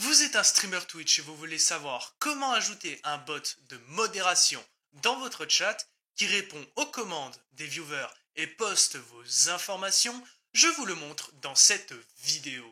Vous êtes un streamer Twitch et vous voulez savoir comment ajouter un bot de modération dans votre chat qui répond aux commandes des viewers et poste vos informations, je vous le montre dans cette vidéo.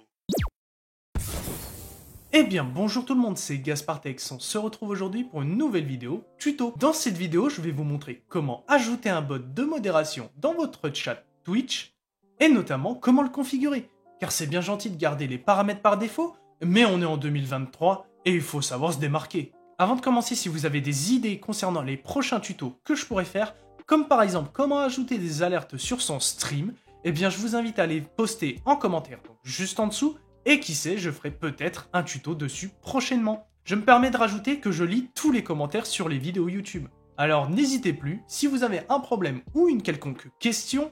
Eh bien bonjour tout le monde, c'est GasparTex, on se retrouve aujourd'hui pour une nouvelle vidéo tuto. Dans cette vidéo, je vais vous montrer comment ajouter un bot de modération dans votre chat Twitch et notamment comment le configurer. Car c'est bien gentil de garder les paramètres par défaut, mais on est en 2023 et il faut savoir se démarquer. Avant de commencer, si vous avez des idées concernant les prochains tutos que je pourrais faire, comme par exemple comment ajouter des alertes sur son stream, eh bien je vous invite à les poster en commentaire, donc juste en dessous, et qui sait, je ferai peut-être un tuto dessus prochainement. Je me permets de rajouter que je lis tous les commentaires sur les vidéos YouTube. Alors n'hésitez plus, si vous avez un problème ou une quelconque question,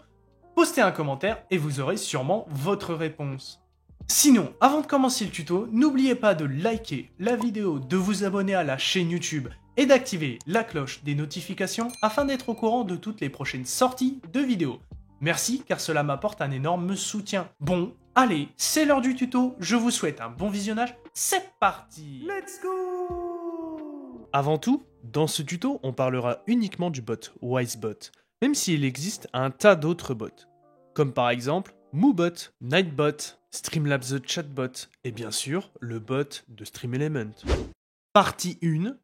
postez un commentaire et vous aurez sûrement votre réponse. Sinon, avant de commencer le tuto, n'oubliez pas de liker la vidéo, de vous abonner à la chaîne YouTube et d'activer la cloche des notifications afin d'être au courant de toutes les prochaines sorties de vidéos. Merci car cela m'apporte un énorme soutien. Bon, allez, c'est l'heure du tuto, je vous souhaite un bon visionnage, c'est parti! Let's go! Avant tout, dans ce tuto, on parlera uniquement du bot WiseBot, même s'il existe un tas d'autres bots, comme par exemple MooBot, Nightbot, Streamlabs the Chatbot et bien sûr le bot de StreamElement. Partie 1.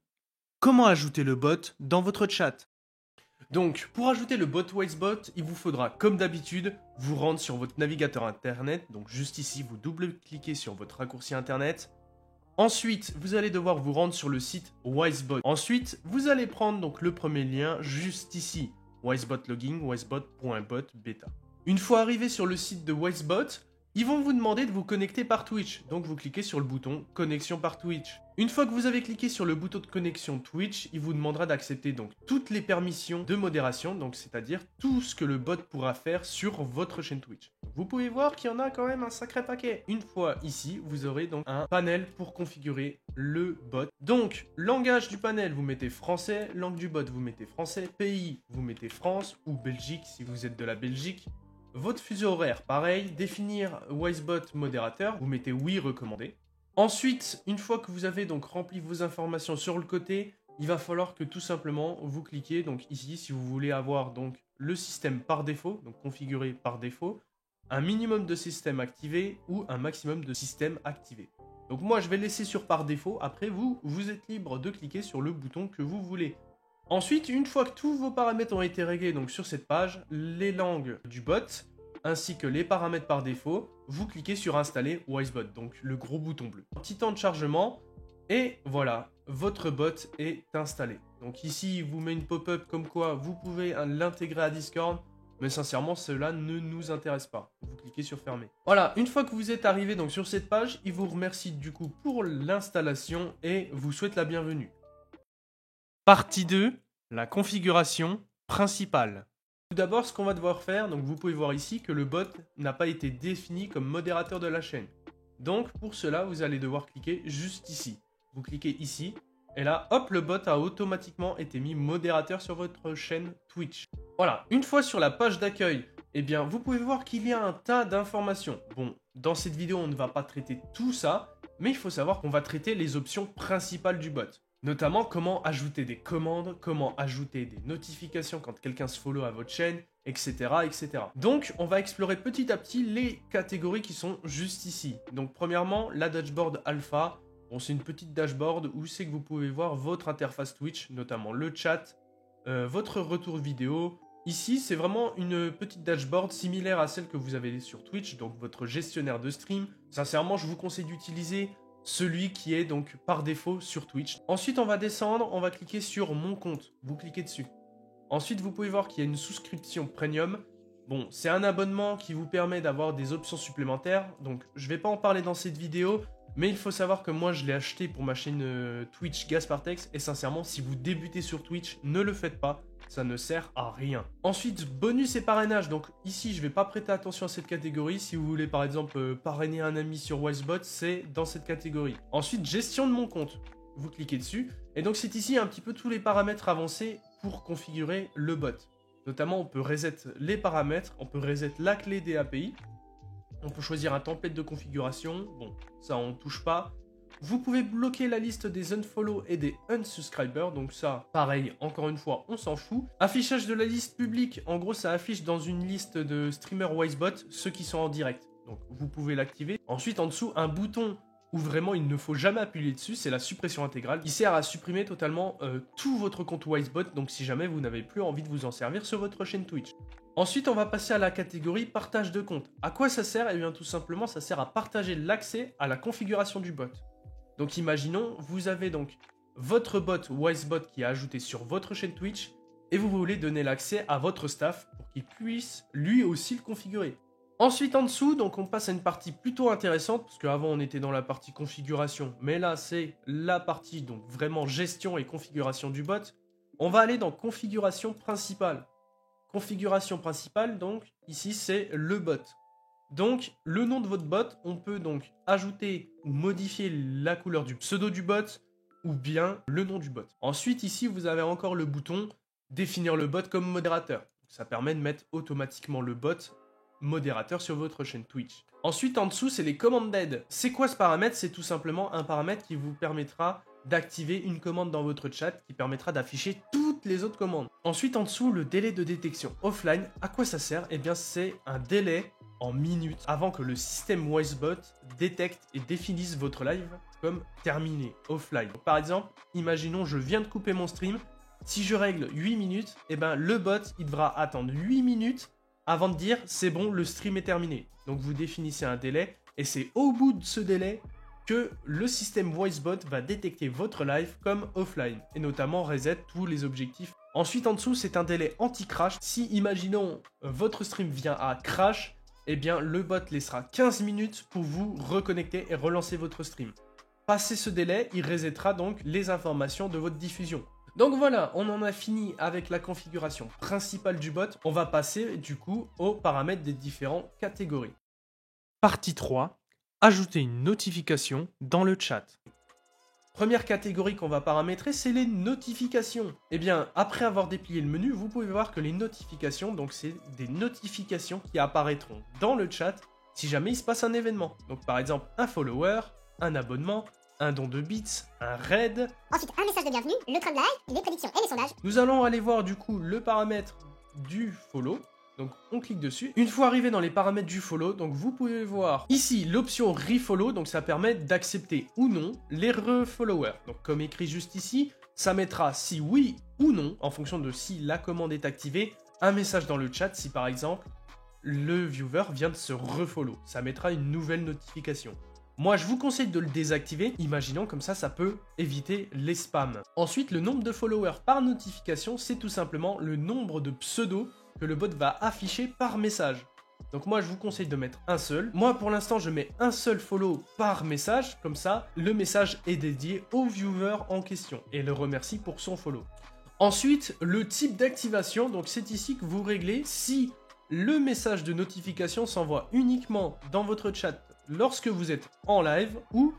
Comment ajouter le bot dans votre chat? Donc, pour ajouter le bot WiseBot, il vous faudra, comme d'habitude, vous rendre sur votre navigateur internet. Donc, juste ici, vous double-cliquez sur votre raccourci internet. Ensuite, vous allez devoir vous rendre sur le site WiseBot. Ensuite, vous allez prendre donc le premier lien juste ici, WiseBot Login, wisebot.bot bêta. Une fois arrivé sur le site de WiseBot, ils vont vous demander de vous connecter par Twitch. Donc vous cliquez sur le bouton connexion par Twitch. Une fois que vous avez cliqué sur le bouton de connexion Twitch, il vous demandera d'accepter donc toutes les permissions de modération, donc c'est-à-dire tout ce que le bot pourra faire sur votre chaîne Twitch. Vous pouvez voir qu'il y en a quand même un sacré paquet. Une fois ici, vous aurez donc un panel pour configurer le bot. Donc, langage du panel, vous mettez français, langue du bot, vous mettez français, pays, vous mettez France ou Belgique si vous êtes de la Belgique. Votre fuseau horaire, pareil, définir WiseBot modérateur, vous mettez oui recommandé. Ensuite, une fois que vous avez donc rempli vos informations sur le côté, il va falloir que tout simplement vous cliquez donc ici si vous voulez avoir donc le système par défaut, donc configuré par défaut, un minimum de systèmes activés ou un maximum de systèmes activés. Donc moi je vais laisser sur par défaut, après vous êtes libre de cliquer sur le bouton que vous voulez. Ensuite, une fois que tous vos paramètres ont été réglés donc sur cette page, les langues du bot, ainsi que les paramètres par défaut, vous cliquez sur installer WiseBot, donc le gros bouton bleu. Petit temps de chargement, et voilà, votre bot est installé. Donc ici, il vous met une pop-up comme quoi vous pouvez l'intégrer à Discord, mais sincèrement, cela ne nous intéresse pas. Vous cliquez sur fermer. Voilà, une fois que vous êtes arrivé donc sur cette page, il vous remercie du coup pour l'installation et vous souhaite la bienvenue. Partie 2, la configuration principale. Tout d'abord, ce qu'on va devoir faire, donc vous pouvez voir ici que le bot n'a pas été défini comme modérateur de la chaîne. Donc pour cela, vous allez devoir cliquer juste ici. Vous cliquez ici, et là, hop, le bot a automatiquement été mis modérateur sur votre chaîne Twitch. Voilà, une fois sur la page d'accueil, eh bien, vous pouvez voir qu'il y a un tas d'informations. Bon, dans cette vidéo, on ne va pas traiter tout ça, mais il faut savoir qu'on va traiter les options principales du bot. Notamment comment ajouter des commandes, comment ajouter des notifications quand quelqu'un se follow à votre chaîne, etc., etc. Donc, on va explorer petit à petit les catégories qui sont juste ici. Donc, premièrement, la dashboard alpha. Bon, c'est une petite dashboard où c'est que vous pouvez voir votre interface Twitch, notamment le chat, votre retour vidéo. Ici, c'est vraiment une petite dashboard similaire à celle que vous avez sur Twitch, donc votre gestionnaire de stream. Sincèrement, je vous conseille d'utiliser celui qui est donc par défaut sur Twitch. Ensuite, on va descendre, on va cliquer sur mon compte. Vous cliquez dessus. Ensuite, vous pouvez voir qu'il y a une souscription premium. Bon, c'est un abonnement qui vous permet d'avoir des options supplémentaires. Donc, je ne vais pas en parler dans cette vidéo, mais il faut savoir que moi, je l'ai acheté pour ma chaîne Twitch GasparTex. Et sincèrement, si vous débutez sur Twitch, ne le faites pas. Ça ne sert à rien. Ensuite, bonus et parrainage. Donc ici, je ne vais pas prêter attention à cette catégorie. Si vous voulez par exemple parrainer un ami sur WiseBot, c'est dans cette catégorie. Ensuite, gestion de mon compte. Vous cliquez dessus. Et donc c'est ici un petit peu tous les paramètres avancés pour configurer le bot. Notamment, on peut reset les paramètres, on peut reset la clé des API. On peut choisir un template de configuration. Bon, ça on ne touche pas. Vous pouvez bloquer la liste des unfollow et des unsubscribers, donc ça, pareil, encore une fois, on s'en fout. Affichage de la liste publique, en gros, ça affiche dans une liste de streamers Wisebot ceux qui sont en direct. Donc, vous pouvez l'activer. Ensuite, en dessous, un bouton où vraiment il ne faut jamais appuyer dessus, c'est la suppression intégrale. Il sert à supprimer totalement tout votre compte Wisebot, donc si jamais vous n'avez plus envie de vous en servir sur votre chaîne Twitch. Ensuite, on va passer à la catégorie partage de compte. À quoi ça sert? Eh bien, tout simplement, ça sert à partager l'accès à la configuration du bot. Donc, imaginons, vous avez donc votre bot Wisebot qui est ajouté sur votre chaîne Twitch et vous voulez donner l'accès à votre staff pour qu'il puisse lui aussi le configurer. Ensuite, en dessous, donc on passe à une partie plutôt intéressante, parce qu'avant on était dans la partie configuration, mais là c'est la partie donc vraiment gestion et configuration du bot. On va aller dans configuration principale. Configuration principale, donc ici c'est le bot. Donc le nom de votre bot, on peut donc ajouter ou modifier la couleur du pseudo du bot, ou bien le nom du bot. Ensuite ici vous avez encore le bouton définir le bot comme modérateur. Ça permet de mettre automatiquement le bot modérateur sur votre chaîne Twitch. Ensuite, en dessous, c'est les commandes d'aide. C'est quoi ce paramètre? C'est tout simplement un paramètre qui vous permettra d'activer une commande dans votre chat qui permettra d'afficher toutes les autres commandes. Ensuite, en dessous, le délai de détection offline. À quoi ça sert? Eh bien, c'est un délai en minutes avant que le système Wisebot détecte et définisse votre live comme terminé offline. Donc, par exemple, imaginons je viens de couper mon stream. Si je règle 8 minutes, eh ben, le bot il devra attendre 8 minutes avant de dire c'est bon, le stream est terminé. Donc vous définissez un délai et c'est au bout de ce délai que le système Wisebot va détecter votre live comme offline et notamment reset tous les objectifs. Ensuite en dessous c'est un délai anti-crash. Si imaginons votre stream vient à crash, eh bien le bot laissera 15 minutes pour vous reconnecter et relancer votre stream. Passé ce délai, il resettera donc les informations de votre diffusion. Donc voilà, on en a fini avec la configuration principale du bot. On va passer du coup aux paramètres des différentes catégories. Partie 3. Ajouter une notification dans le chat. Première catégorie qu'on va paramétrer, c'est les notifications. Eh bien, après avoir déplié le menu, vous pouvez voir que les notifications, donc c'est des notifications qui apparaîtront dans le chat si jamais il se passe un événement. Donc par exemple, un follower, un abonnement, un don de bits, un raid. Ensuite, un message de bienvenue, le train de live, les prédictions et les sondages. Nous allons aller voir du coup le paramètre du follow. Donc on clique dessus. Une fois arrivé dans les paramètres du follow, donc vous pouvez voir ici l'option refollow. Donc ça permet d'accepter ou non les refollowers. Donc comme écrit juste ici, ça mettra si oui ou non, en fonction de si la commande est activée, un message dans le chat si par exemple le viewer vient de se refollow. Ça mettra une nouvelle notification. Moi, je vous conseille de le désactiver, imaginons comme ça peut éviter les spams. Ensuite, le nombre de followers par notification, c'est tout simplement le nombre de pseudos que le bot va afficher par message. Donc moi, je vous conseille de mettre un seul. Moi, pour l'instant, je mets un seul follow par message, comme ça, le message est dédié au viewer en question et le remercie pour son follow. Ensuite, le type d'activation, donc c'est ici que vous réglez si le message de notification s'envoie uniquement dans votre chat lorsque vous êtes en live ou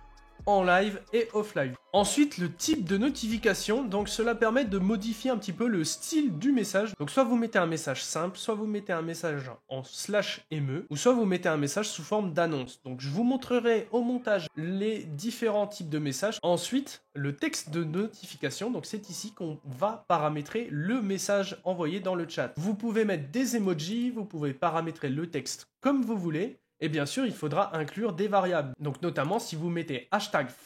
en live et off live. Ensuite, le type de notification, donc cela permet de modifier un petit peu le style du message. Donc soit vous mettez un message simple, soit vous mettez un message en /me, ou soit vous mettez un message sous forme d'annonce. Donc je vous montrerai au montage les différents types de messages. Ensuite, le texte de notification, donc c'est ici qu'on va paramétrer le message envoyé dans le chat. Vous pouvez mettre des emojis, vous pouvez paramétrer le texte comme vous voulez. Et bien sûr, il faudra inclure des variables. Donc notamment, si vous mettez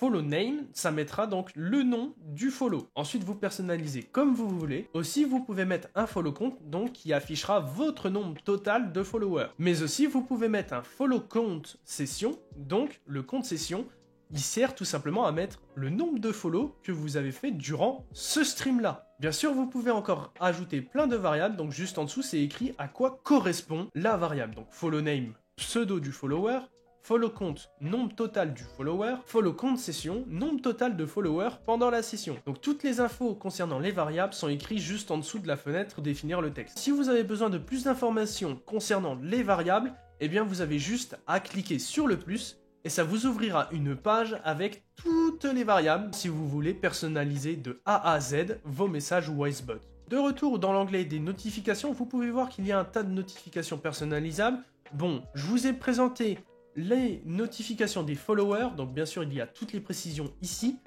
#followname, ça mettra donc le nom du follow. Ensuite, vous personnalisez comme vous voulez. Aussi, vous pouvez mettre un follow count, donc qui affichera votre nombre total de followers. Mais aussi, vous pouvez mettre un follow count session, donc le compte session, il sert tout simplement à mettre le nombre de follow que vous avez fait durant ce stream-là. Bien sûr, vous pouvez encore ajouter plein de variables, donc juste en dessous, c'est écrit à quoi correspond la variable. Donc followname, pseudo du follower, follow count, nombre total du follower, follow count session, nombre total de followers pendant la session. Donc toutes les infos concernant les variables sont écrites juste en dessous de la fenêtre définir le texte. Si vous avez besoin de plus d'informations concernant les variables, eh bien vous avez juste à cliquer sur le plus et ça vous ouvrira une page avec toutes les variables si vous voulez personnaliser de A à Z vos messages Wisebot. De retour dans l'onglet des notifications, vous pouvez voir qu'il y a un tas de notifications personnalisables. Bon, je vous ai présenté les notifications des followers, donc bien sûr il y a toutes les précisions ici,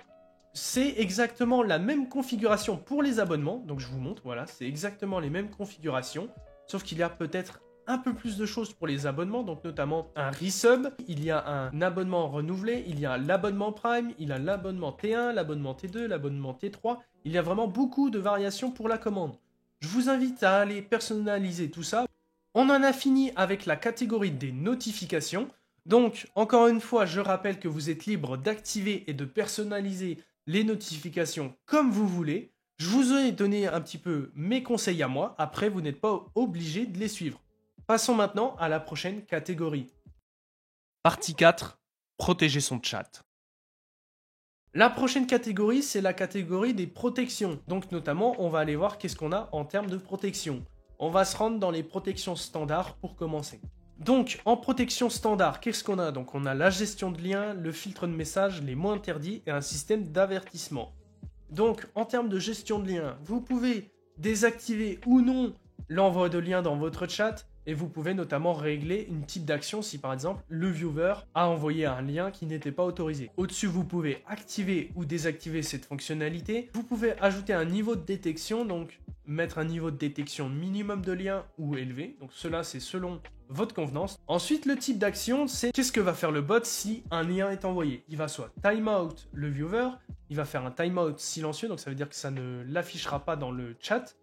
c'est exactement la même configuration pour les abonnements, donc je vous montre, voilà, c'est exactement les mêmes configurations, sauf qu'il y a peut-être un peu plus de choses pour les abonnements, donc notamment un resub, il y a un abonnement renouvelé, il y a l'abonnement Prime, il y a l'abonnement T1, l'abonnement T2, l'abonnement T3, il y a vraiment beaucoup de variations pour la commande. Je vous invite à aller personnaliser tout ça. On en a fini avec la catégorie des notifications. Donc, encore une fois, je rappelle que vous êtes libre d'activer et de personnaliser les notifications comme vous voulez. Je vous ai donné un petit peu mes conseils à moi. Après, vous n'êtes pas obligé de les suivre. Passons maintenant à la prochaine catégorie. Partie 4. Protéger son chat. La prochaine catégorie, c'est la catégorie des protections. Donc notamment, on va aller voir qu'est-ce qu'on a en termes de protection. On va se rendre dans les protections standards pour commencer. Donc, en protection standard, qu'est-ce qu'on a? Donc on a la gestion de liens, le filtre de messages, les mots interdits et un système d'avertissement. Donc, en termes de gestion de liens, vous pouvez désactiver ou non l'envoi de liens dans votre chat. Et vous pouvez notamment régler une type d'action si par exemple le viewer a envoyé un lien qui n'était pas autorisé. Au-dessus, vous pouvez activer ou désactiver cette fonctionnalité. Vous pouvez ajouter un niveau de détection, donc mettre un niveau de détection minimum de liens ou élevé. Donc cela, c'est selon votre convenance. Ensuite, le type d'action, c'est qu'est-ce que va faire le bot si un lien est envoyé. Il va soit timeout le viewer, il va faire un timeout silencieux, donc ça veut dire que ça ne l'affichera pas dans le chat.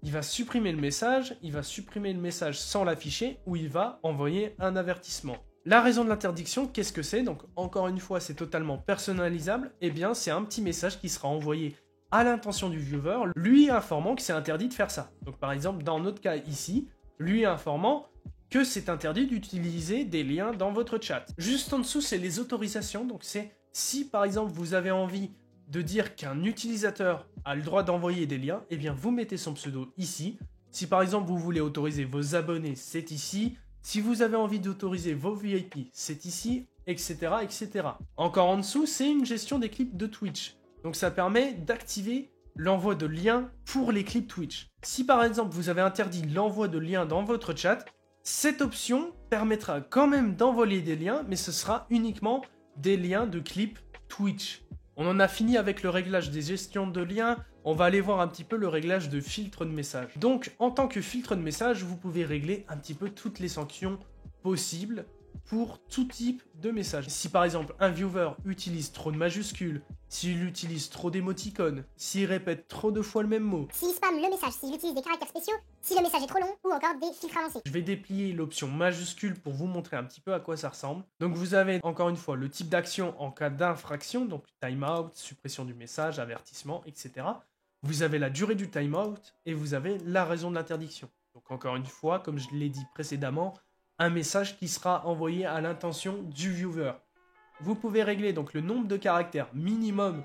Il va supprimer le message, il va supprimer le message sans l'afficher ou il va envoyer un avertissement. La raison de l'interdiction, qu'est-ce que c'est? Donc encore une fois, c'est totalement personnalisable. Eh bien, c'est un petit message qui sera envoyé à l'intention du viewer, lui informant que c'est interdit de faire ça. Donc par exemple, dans notre cas ici, lui informant que c'est interdit d'utiliser des liens dans votre chat. Juste en dessous, c'est les autorisations. Donc c'est si par exemple vous avez envie de dire qu'un utilisateur a le droit d'envoyer des liens, eh bien vous mettez son pseudo ici. Si par exemple vous voulez autoriser vos abonnés, c'est ici. Si vous avez envie d'autoriser vos VIP, c'est ici, etc., etc. Encore en dessous, c'est une gestion des clips de Twitch. Donc ça permet d'activer l'envoi de liens pour les clips Twitch. Si par exemple vous avez interdit l'envoi de liens dans votre chat, cette option permettra quand même d'envoyer des liens, mais ce sera uniquement des liens de clips Twitch. On en a fini avec le réglage des gestions de liens, on va aller voir un petit peu le réglage de filtre de message. Donc, en tant que filtre de message, vous pouvez régler un petit peu toutes les sanctions possibles pour tout type de message. Si par exemple, un viewer utilise trop de majuscules, s'il utilise trop d'émoticônes, s'il répète trop de fois le même mot, s'il spamme le message, s'il utilise des caractères spéciaux, si le message est trop long ou encore des filtres avancés. Je vais déplier l'option majuscule pour vous montrer un petit peu à quoi ça ressemble. Donc vous avez encore une fois le type d'action en cas d'infraction, donc timeout, suppression du message, avertissement, etc. Vous avez la durée du timeout et vous avez la raison de l'interdiction. Donc encore une fois, comme je l'ai dit précédemment, un message qui sera envoyé à l'intention du viewer. Vous pouvez régler donc le nombre de caractères minimum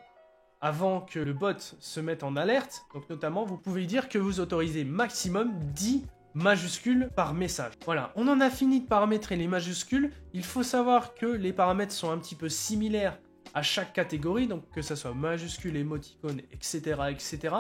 avant que le bot se mette en alerte. Donc notamment, vous pouvez dire que vous autorisez maximum 10 majuscules par message. Voilà, on en a fini de paramétrer les majuscules. Il faut savoir que les paramètres sont un petit peu similaires à chaque catégorie, donc que ce soit majuscule, émoticône, etc., etc.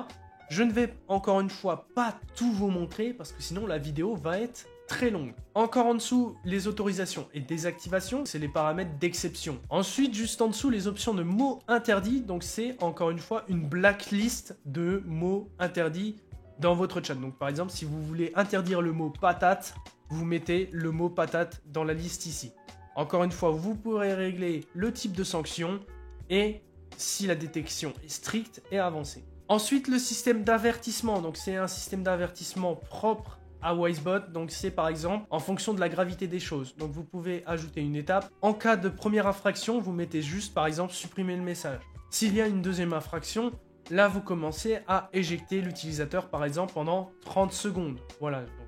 Je ne vais encore une fois pas tout vous montrer parce que sinon la vidéo va être très longue. Encore en dessous, les autorisations et désactivations, c'est les paramètres d'exception. Ensuite, juste en dessous, les options de mots interdits. Donc c'est encore une fois une blacklist de mots interdits dans votre chat. Donc par exemple, si vous voulez interdire le mot patate, vous mettez le mot patate dans la liste ici. Encore une fois, vous pourrez régler le type de sanction et si la détection est stricte et avancée. Ensuite, le système d'avertissement. Donc c'est un système d'avertissement propre à Wisebot, donc c'est par exemple en fonction de la gravité des choses. Donc vous pouvez ajouter une étape. En cas de première infraction, vous mettez juste par exemple supprimer le message. S'il y a une deuxième infraction, là vous commencez à éjecter l'utilisateur par exemple pendant 30 secondes. Voilà, donc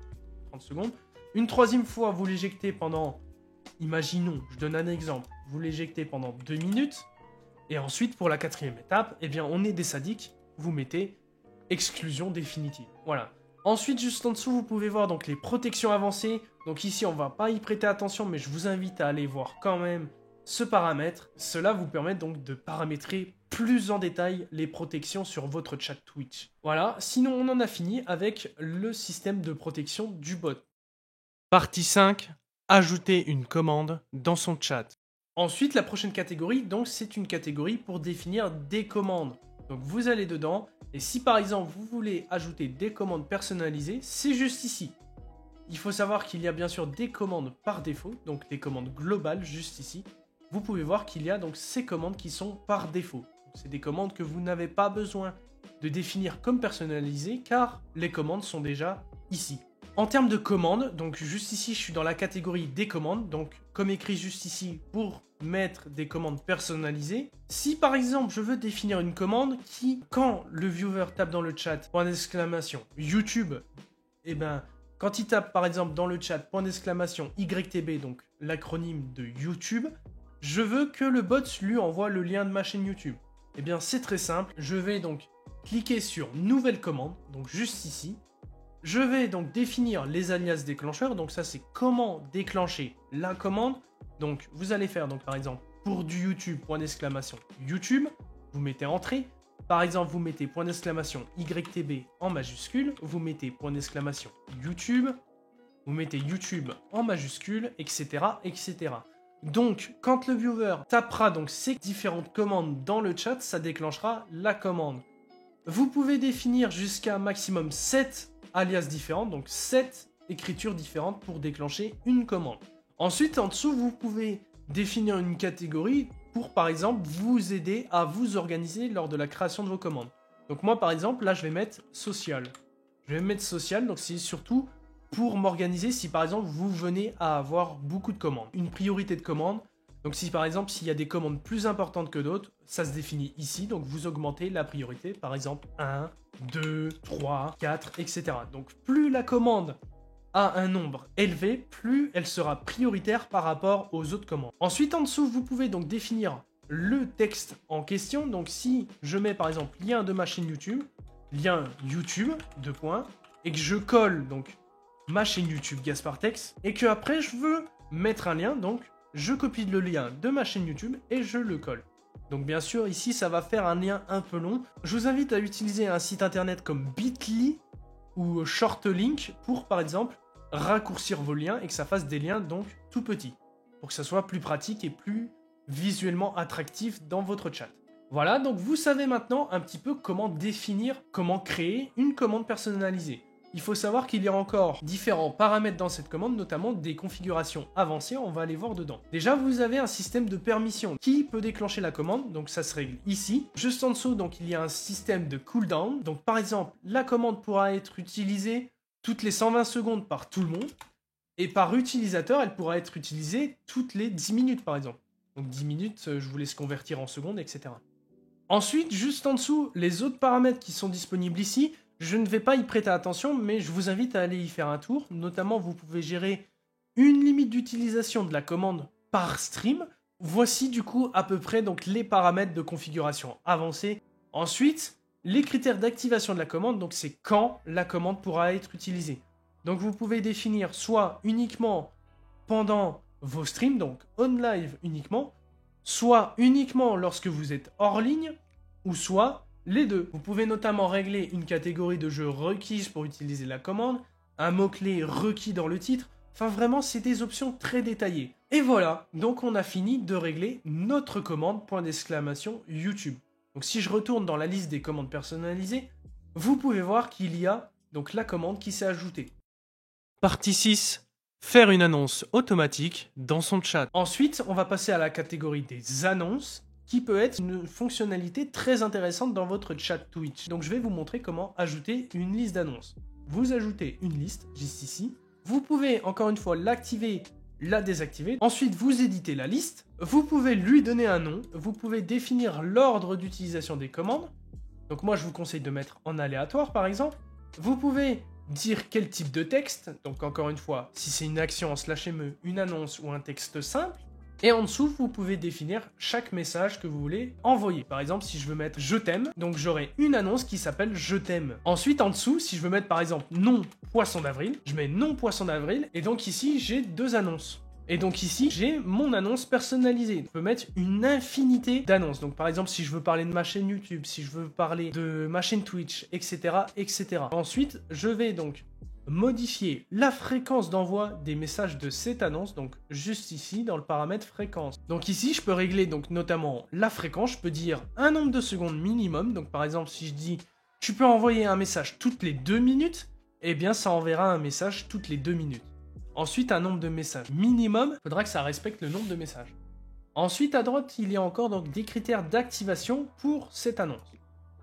30 secondes. Une troisième fois, vous l'éjectez pendant, imaginons, je donne un exemple, vous l'éjectez pendant 2 minutes. Et ensuite, pour la quatrième étape, eh bien on est des sadiques, vous mettez exclusion définitive. Voilà. Ensuite, juste en dessous, vous pouvez voir donc les protections avancées. Donc ici, on ne va pas y prêter attention, mais je vous invite à aller voir quand même ce paramètre. Cela vous permet donc de paramétrer plus en détail les protections sur votre chat Twitch. Voilà, sinon on en a fini avec le système de protection du bot. Partie 5, ajouter une commande dans son chat. Ensuite, la prochaine catégorie, donc c'est une catégorie pour définir des commandes. Donc vous allez dedans, et si par exemple vous voulez ajouter des commandes personnalisées, c'est juste ici. Il faut savoir qu'il y a bien sûr des commandes par défaut, donc des commandes globales juste ici. Vous pouvez voir qu'il y a donc ces commandes qui sont par défaut. C'est des commandes que vous n'avez pas besoin de définir comme personnalisées car les commandes sont déjà ici. En termes de commandes, donc juste ici je suis dans la catégorie des commandes, donc comme écrit juste ici pour mettre des commandes personnalisées. Si par exemple je veux définir une commande qui, quand le viewer tape dans le chat, point d'exclamation, YouTube, et ben quand il tape par exemple dans le chat, point d'exclamation, YTB, donc l'acronyme de YouTube, je veux que le bot lui envoie le lien de ma chaîne YouTube. Eh bien c'est très simple, je vais donc cliquer sur nouvelle commande, donc juste ici. Je vais donc définir les alias déclencheurs, donc ça c'est comment déclencher la commande. Donc vous allez faire donc par exemple pour du YouTube, point d'exclamation YouTube, vous mettez entrée. Par exemple vous mettez point d'exclamation YTB en majuscule, vous mettez point d'exclamation YouTube, vous mettez YouTube en majuscule, etc. etc. Donc quand le viewer tapera donc ces différentes commandes dans le chat, ça déclenchera la commande. Vous pouvez définir jusqu'à maximum 7 alias différentes, donc 7 écritures différentes pour déclencher une commande. Ensuite, en dessous, vous pouvez définir une catégorie pour, par exemple, vous aider à vous organiser lors de la création de vos commandes. Donc moi, par exemple, là, je vais mettre social. Je vais mettre social, donc c'est surtout pour m'organiser si, par exemple, vous venez à avoir beaucoup de commandes. Une priorité de commandes. Donc si par exemple, s'il y a des commandes plus importantes que d'autres, ça se définit ici, donc vous augmentez la priorité, par exemple 1, 2, 3, 4, etc. Donc plus la commande a un nombre élevé, plus elle sera prioritaire par rapport aux autres commandes. Ensuite, en dessous, vous pouvez donc définir le texte en question. Donc si je mets par exemple lien de ma chaîne YouTube, lien YouTube, 2 points, et que je colle donc ma chaîne YouTube Gaspartex, et que après je veux mettre un lien, donc je copie le lien de ma chaîne YouTube et je le colle. Donc bien sûr, ici, ça va faire un lien un peu long. Je vous invite à utiliser un site internet comme Bitly ou Shortlink pour, par exemple, raccourcir vos liens et que ça fasse des liens donc tout petits, pour que ça soit plus pratique et plus visuellement attractif dans votre chat. Voilà, donc vous savez maintenant un petit peu comment définir, comment créer une commande personnalisée. Il faut savoir qu'il y a encore différents paramètres dans cette commande, notamment des configurations avancées, on va aller voir dedans. Déjà, vous avez un système de permission qui peut déclencher la commande, donc ça se règle ici. Juste en dessous, donc il y a un système de cooldown. Donc par exemple, la commande pourra être utilisée toutes les 120 secondes par tout le monde, et par utilisateur, elle pourra être utilisée toutes les 10 minutes par exemple. Donc 10 minutes, je vous laisse convertir en secondes, etc. Ensuite, juste en dessous, les autres paramètres qui sont disponibles ici, je ne vais pas y prêter attention, mais je vous invite à aller y faire un tour. Notamment, vous pouvez gérer une limite d'utilisation de la commande par stream. Voici du coup à peu près donc les paramètres de configuration avancée. Ensuite, les critères d'activation de la commande, donc c'est quand la commande pourra être utilisée. Donc vous pouvez définir soit uniquement pendant vos streams, donc on live uniquement, soit uniquement lorsque vous êtes hors ligne, ou soit les deux. Vous pouvez notamment régler une catégorie de jeux requise pour utiliser la commande, un mot-clé requis dans le titre, enfin vraiment c'est des options très détaillées. Et voilà, donc on a fini de régler notre commande, point d'exclamation YouTube. Donc si je retourne dans la liste des commandes personnalisées, vous pouvez voir qu'il y a donc la commande qui s'est ajoutée. Partie 6. Faire une annonce automatique dans son chat. Ensuite, on va passer à la catégorie des annonces, qui peut être une fonctionnalité très intéressante dans votre chat Twitch. Donc je vais vous montrer comment ajouter une liste d'annonces. Vous ajoutez une liste, juste ici. Vous pouvez encore une fois l'activer, la désactiver. Ensuite, vous éditez la liste. Vous pouvez lui donner un nom. Vous pouvez définir l'ordre d'utilisation des commandes. Donc moi, je vous conseille de mettre en aléatoire, par exemple. Vous pouvez dire quel type de texte. Donc encore une fois, si c'est une action en /me, une annonce ou un texte simple. Et en dessous, vous pouvez définir chaque message que vous voulez envoyer. Par exemple, si je veux mettre « je t'aime », donc j'aurai une annonce qui s'appelle « je t'aime ». Ensuite, en dessous, si je veux mettre par exemple « non poisson d'avril », je mets « non poisson d'avril » et donc ici, j'ai deux annonces. Et donc ici, j'ai mon annonce personnalisée. Je peux mettre une infinité d'annonces. Donc par exemple, si je veux parler de ma chaîne YouTube, si je veux parler de ma chaîne Twitch, etc., etc. Ensuite, je vais donc modifier la fréquence d'envoi des messages de cette annonce, donc juste ici dans le paramètre fréquence. Donc ici, je peux régler donc notamment la fréquence, je peux dire un nombre de secondes minimum, donc par exemple si je dis tu peux envoyer un message toutes les 2 minutes, eh bien ça enverra un message toutes les 2 minutes. Ensuite, un nombre de messages minimum, il faudra que ça respecte le nombre de messages. Ensuite, à droite, il y a encore donc des critères d'activation pour cette annonce.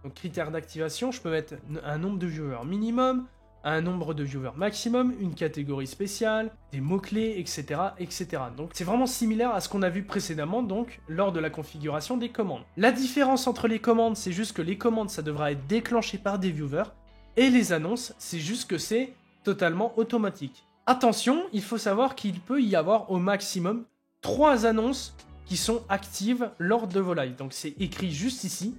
Donc critères d'activation, je peux mettre un nombre de viewers minimum, un nombre de viewers maximum, une catégorie spéciale, des mots-clés, etc., etc. Donc c'est vraiment similaire à ce qu'on a vu précédemment, donc lors de la configuration des commandes. La différence entre les commandes, c'est juste que les commandes, ça devra être déclenché par des viewers, et les annonces, c'est juste que c'est totalement automatique. Attention, il faut savoir qu'il peut y avoir au maximum 3 annonces qui sont actives lors de vos lives. Donc c'est écrit juste ici.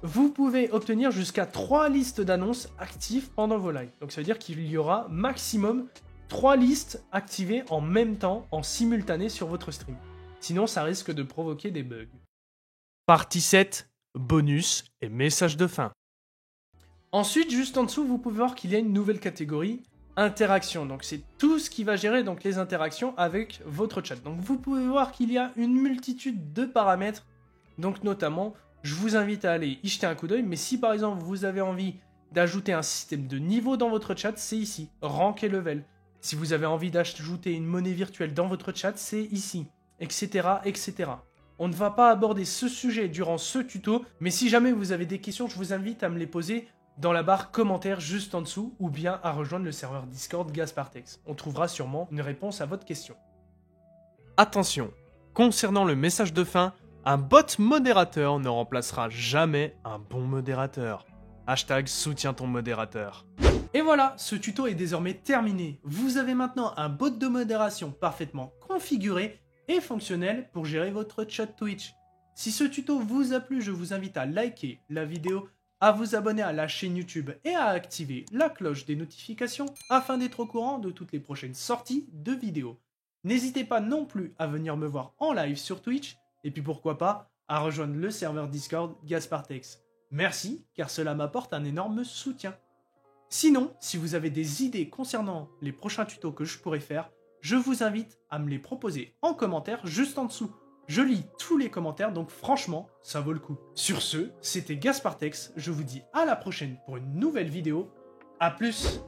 Vous pouvez obtenir jusqu'à 3 listes d'annonces actives pendant vos lives. Donc ça veut dire qu'il y aura maximum 3 listes activées en même temps, en simultané sur votre stream. Sinon, ça risque de provoquer des bugs. Partie 7, bonus et message de fin. Ensuite, juste en dessous, vous pouvez voir qu'il y a une nouvelle catégorie, interaction. Donc c'est tout ce qui va gérer donc, les interactions avec votre chat. Donc vous pouvez voir qu'il y a une multitude de paramètres, donc notamment... Je vous invite à aller y jeter un coup d'œil, mais si par exemple vous avez envie d'ajouter un système de niveau dans votre chat, c'est ici, rank et level. Si vous avez envie d'ajouter une monnaie virtuelle dans votre chat, c'est ici, etc., etc. On ne va pas aborder ce sujet durant ce tuto, mais si jamais vous avez des questions, je vous invite à me les poser dans la barre commentaires juste en dessous, ou bien à rejoindre le serveur Discord Gaspartex. On trouvera sûrement une réponse à votre question. Attention, concernant le message de fin, un bot modérateur ne remplacera jamais un bon modérateur. Hashtag soutiens ton modérateur. Et voilà, ce tuto est désormais terminé. Vous avez maintenant un bot de modération parfaitement configuré et fonctionnel pour gérer votre chat Twitch. Si ce tuto vous a plu, je vous invite à liker la vidéo, à vous abonner à la chaîne YouTube et à activer la cloche des notifications afin d'être au courant de toutes les prochaines sorties de vidéos. N'hésitez pas non plus à venir me voir en live sur Twitch. Et puis pourquoi pas, à rejoindre le serveur Discord Gaspartex. Merci, car cela m'apporte un énorme soutien. Sinon, si vous avez des idées concernant les prochains tutos que je pourrais faire, je vous invite à me les proposer en commentaire juste en dessous. Je lis tous les commentaires, donc franchement, ça vaut le coup. Sur ce, c'était Gaspartex, je vous dis à la prochaine pour une nouvelle vidéo. A plus!